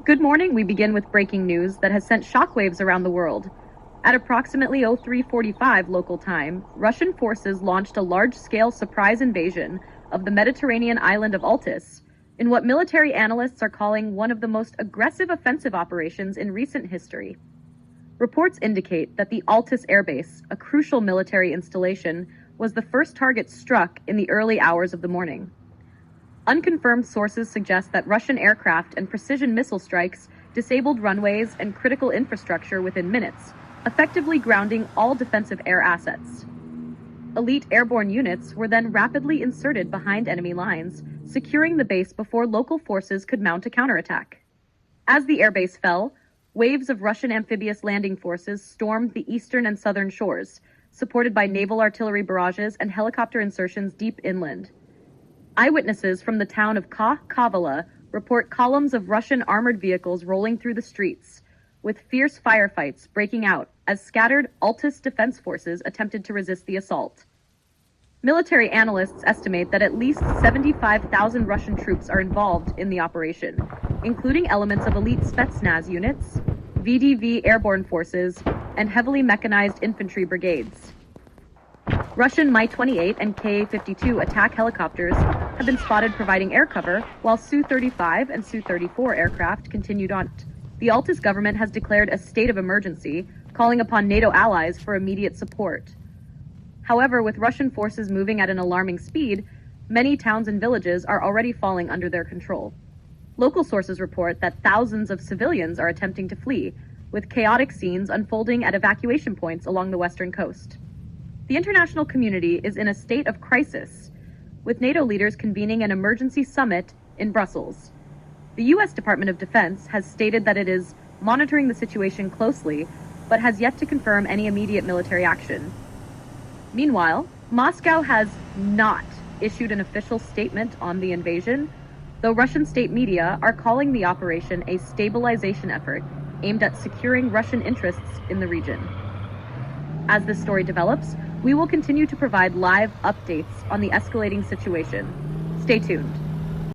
Good morning. We begin with breaking news that has sent shockwaves around the world. At approximately 03:45 local time, Russian forces launched a large-scale surprise invasion of the Mediterranean island of Altis, in what military analysts are calling one of the most aggressive offensive operations in recent history. Reports indicate that the Altis airbase, a crucial military installation, was the first target struck in the early hours of the morning. Unconfirmed sources suggest that Russian aircraft and precision missile strikes disabled runways and critical infrastructure within minutes, effectively grounding all defensive air assets. Elite airborne units were then rapidly inserted behind enemy lines, securing the base before local forces could mount a counterattack. As the airbase fell, waves of Russian amphibious landing forces stormed the eastern and southern shores, supported by naval artillery barrages and helicopter insertions deep inland. Eyewitnesses from the town of Kavala report columns of Russian armored vehicles rolling through the streets, with fierce firefights breaking out as scattered Altis defense forces attempted to resist the assault. Military analysts estimate that at least 75,000 Russian troops are involved in the operation, including elements of elite Spetsnaz units, VDV airborne forces, and heavily mechanized infantry brigades. Russian Mi-28 and Ka-52 attack helicopters have been spotted providing air cover, while Su-35 and Su-34 aircraft continued on. The Altis government has declared a state of emergency, calling upon NATO allies for immediate support. However, with Russian forces moving at an alarming speed, many towns and villages are already falling under their control. Local sources report that thousands of civilians are attempting to flee, with chaotic scenes unfolding at evacuation points along the western coast. The international community is in a state of crisis, with NATO leaders convening an emergency summit in Brussels. The U.S. Department of Defense has stated that it is monitoring the situation closely, but has yet to confirm any immediate military action. Meanwhile, Moscow has not issued an official statement on the invasion, though Russian state media are calling the operation a stabilization effort aimed at securing Russian interests in the region. As this story develops, we will continue to provide live updates on the escalating situation. Stay tuned.